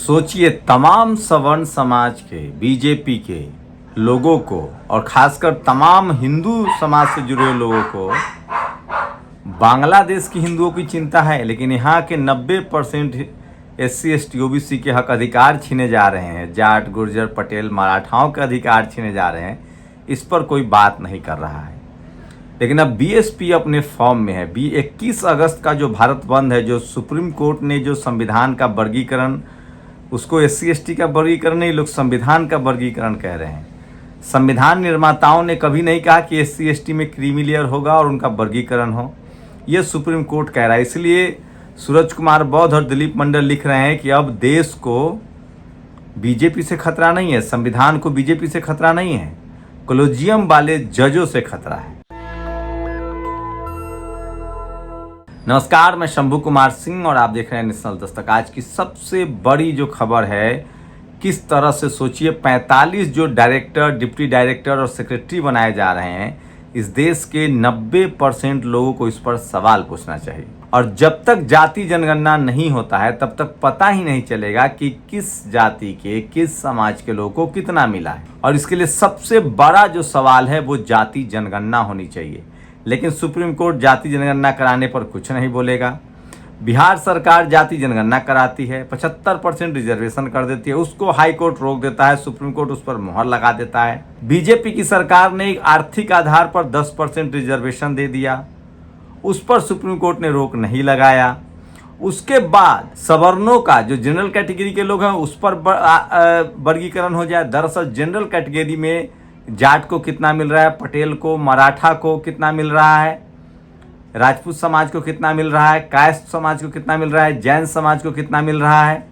सोचिए तमाम सवर्ण समाज के बीजेपी के लोगों को और खासकर तमाम हिंदू समाज से जुड़े लोगों को बांग्लादेश की हिंदुओं की चिंता है, लेकिन यहाँ के 90% SC ST OBC के हक अधिकार छीने जा रहे हैं, जाट गुर्जर पटेल मराठाओं के अधिकार छीने जा रहे हैं, इस पर कोई बात नहीं कर रहा है। लेकिन अब BSP अपने फॉर्म में है। 21 अगस्त का जो भारत बंद है, जो सुप्रीम कोर्ट ने जो संविधान का वर्गीकरण, उसको SC ST का वर्गीकरण नहीं, लोग संविधान का वर्गीकरण कह रहे हैं। संविधान निर्माताओं ने कभी नहीं कहा कि SC ST में क्रीमी लेयर होगा और उनका वर्गीकरण हो, ये सुप्रीम कोर्ट कह रहा है। इसलिए सूरज कुमार बौद्ध और दिलीप मंडल लिख रहे हैं कि अब देश को बीजेपी से खतरा नहीं है, संविधान को बीजेपी से खतरा नहीं है, कॉलेजियम वाले जजों से खतरा है। नमस्कार, मैं शंभू कुमार सिंह और आप देख रहे हैं नेशनल दस्तक। आज की सबसे बड़ी जो खबर है, किस तरह से सोचिए 45 जो डायरेक्टर, डिप्टी डायरेक्टर और सेक्रेटरी बनाए जा रहे हैं, इस देश के 90% लोगों को इस पर सवाल पूछना चाहिए। और जब तक जाति जनगणना नहीं होता है तब तक पता ही नहीं चलेगा कि किस जाति के, किस समाज के लोगों को कितना मिला है। और इसके लिए सबसे बड़ा जो सवाल है वो जाति जनगणना होनी चाहिए। लेकिन सुप्रीम कोर्ट जाति जनगणना कराने पर कुछ नहीं बोलेगा। बिहार सरकार जाति जनगणना कराती है, 75% रिजर्वेशन कर देती है, उसको हाई कोर्ट रोक देता है, सुप्रीम कोर्ट उस पर मुहर लगा देता है। बीजेपी की सरकार ने एक आर्थिक आधार पर 10% रिजर्वेशन दे दिया, उस पर सुप्रीम कोर्ट ने रोक नहीं लगाया। उसके बाद सवर्णों का जो जनरल कैटेगरी के लोग हैं उस पर वर्गीकरण हो जाए। दरअसल जनरल कैटेगरी में जाट को कितना मिल रहा है, पटेल को, मराठा को कितना मिल रहा है, राजपूत समाज को कितना मिल रहा है, कायस्थ समाज को कितना मिल रहा है, जैन समाज को कितना मिल रहा है,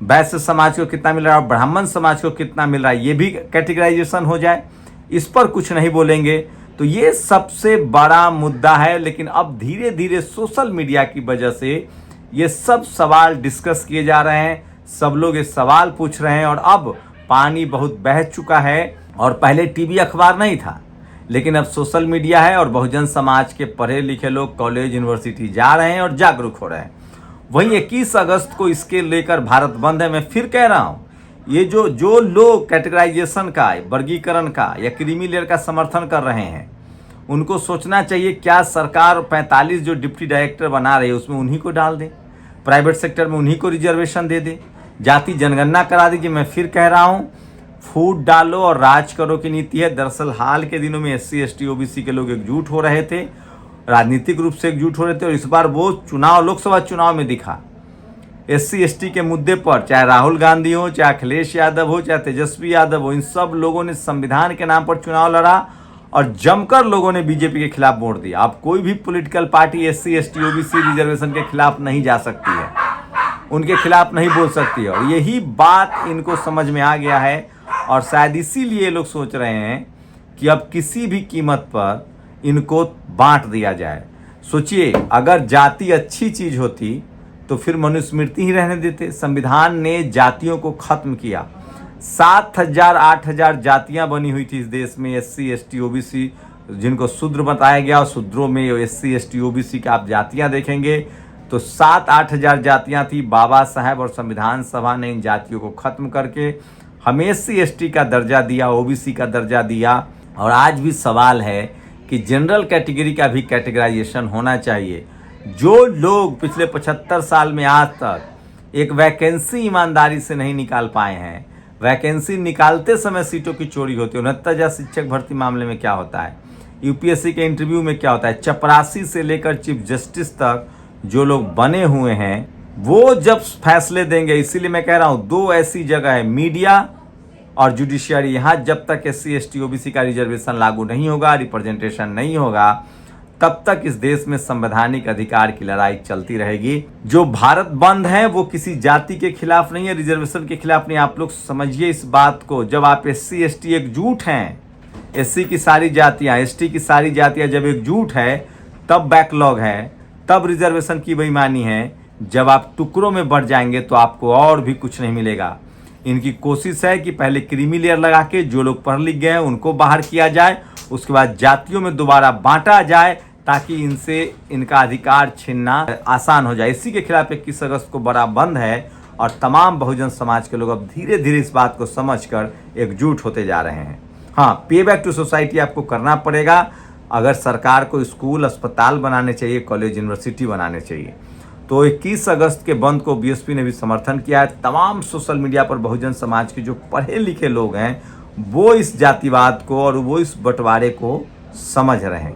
वैश्य समाज को कितना मिल रहा है और ब्राह्मण समाज को कितना मिल रहा है, ये भी कैटेगराइजेशन हो जाए। इस पर कुछ नहीं बोलेंगे। तो ये सबसे बड़ा मुद्दा है। लेकिन अब धीरे धीरे सोशल मीडिया की वजह से ये सब सवाल डिस्कस किए जा रहे हैं, सब लोग ये सवाल पूछ रहे हैं और अब पानी बहुत बह चुका है। और पहले टीवी अखबार नहीं था, लेकिन अब सोशल मीडिया है और बहुजन समाज के पढ़े लिखे लोग कॉलेज यूनिवर्सिटी जा रहे हैं और जागरूक हो रहे हैं। वहीं 21 अगस्त को इसके लेकर भारत बंद है। मैं फिर कह रहा हूँ, ये जो लोग कैटेगराइजेशन का, वर्गीकरण का या क्रीमी लेयर का समर्थन कर रहे हैं, उनको सोचना चाहिए क्या सरकार 45 जो डिप्टी डायरेक्टर बना रही है उसमें उन्हीं को डाल दे, प्राइवेट सेक्टर में उन्हीं को रिजर्वेशन दे दे, जाति जनगणना करा दीजिए। मैं फिर कह रहा हूँ, फूट डालो और राज करो की नीति है। दरअसल हाल के दिनों में SC ST OBC के लोग एकजुट हो रहे थे, राजनीतिक रूप से एकजुट हो रहे थे और इस बार वो चुनाव, लोकसभा चुनाव में दिखा। SC ST के मुद्दे पर चाहे राहुल गांधी हो, चाहे अखिलेश यादव हो, चाहे तेजस्वी यादव हो, इन सब लोगों ने संविधान के नाम पर चुनाव लड़ा और जमकर लोगों ने बीजेपी के खिलाफ वोट दिया। अब कोई भी political party SC ST OBC reservation के खिलाफ नहीं जा सकती है, उनके खिलाफ नहीं बोल सकती है। और यही बात इनको समझ में आ गया है और शायद इसीलिए लोग सोच रहे हैं कि अब किसी भी कीमत पर इनको बांट दिया जाए। सोचिए, अगर जाति अच्छी चीज होती तो फिर मनुस्मृति ही रहने देते। संविधान ने जातियों को खत्म किया। 7,000-8,000 जातियां बनी हुई थी इस देश में। SC ST OBC जिनको शूद्र बताया गया, और शूद्रों में SC ST OBC का आप जातियां देखेंगे तो 7-8,000 जातियां थी। बाबा साहब और संविधान सभा ने इन जातियों को खत्म करके हमें SC ST का दर्जा दिया, OBC का दर्जा दिया। और आज भी सवाल है कि जनरल कैटेगरी का भी कैटेगराइजेशन होना चाहिए। जो लोग पिछले 75 साल में आज तक एक वैकेंसी ईमानदारी से नहीं निकाल पाए हैं, वैकेंसी निकालते समय सीटों की चोरी होती है। 69 शिक्षक भर्ती मामले में क्या होता है, UPSC के इंटरव्यू में क्या होता है, चपरासी से लेकर चीफ जस्टिस तक जो लोग बने हुए हैं वो जब फैसले देंगे। इसीलिए मैं कह रहा हूं, दो ऐसी जगह है, मीडिया और जुडिशियरी। यहाँ जब तक SC ST OBC का रिजर्वेशन लागू नहीं होगा, रिप्रेजेंटेशन नहीं होगा, तब तक इस देश में संवैधानिक अधिकार की लड़ाई चलती रहेगी। जो भारत बंद है वो किसी जाति के खिलाफ नहीं है, रिजर्वेशन के खिलाफ नहीं। आप लोग समझिए इस बात को। जब आप SC ST एकजुट हैं, SC की सारी जातियां, ST की सारी जातियां जब एकजुट है तब बैकलॉग है, तब रिजर्वेशन की बेईमानी है। जब आप टुकड़ों में बढ़ जाएंगे तो आपको और भी कुछ नहीं मिलेगा। इनकी कोशिश है कि पहले क्रीमी लेयर लगा के जो लोग पढ़ लिख गए हैं उनको बाहर किया जाए, उसके बाद जातियों में दोबारा बांटा जाए ताकि इनसे इनका अधिकार छीनना आसान हो जाए। इसी के खिलाफ 21 अगस्त को बड़ा बंद है और तमाम बहुजन समाज के लोग अब धीरे धीरे इस बात को समझकर एकजुट होते जा रहे हैं। हाँ, पे बैक टू सोसाइटी आपको करना पड़ेगा। अगर सरकार को स्कूल अस्पताल बनाने चाहिए, कॉलेज यूनिवर्सिटी बनाने चाहिए, तो 21 अगस्त के बंद को बीएसपी ने भी समर्थन किया है। तमाम सोशल मीडिया पर बहुजन समाज के जो पढ़े लिखे लोग हैं वो इस जातिवाद को और वो इस बंटवारे को समझ रहे हैं।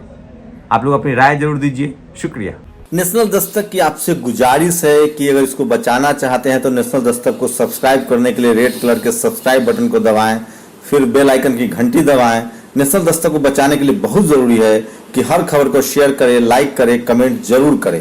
आप लोग अपनी राय जरूर दीजिए। शुक्रिया। नेशनल दस्तक की आपसे गुजारिश है कि अगर इसको बचाना चाहते हैं तो नेशनल दस्तक को सब्सक्राइब करने के लिए रेड कलर के सब्सक्राइब बटन को दबाएं, फिर बेल आइकन की घंटी दबाएं। नेशनल दस्तक को बचाने के लिए बहुत जरूरी है कि हर खबर को शेयर करें, लाइक करें, कमेंट जरूर करें।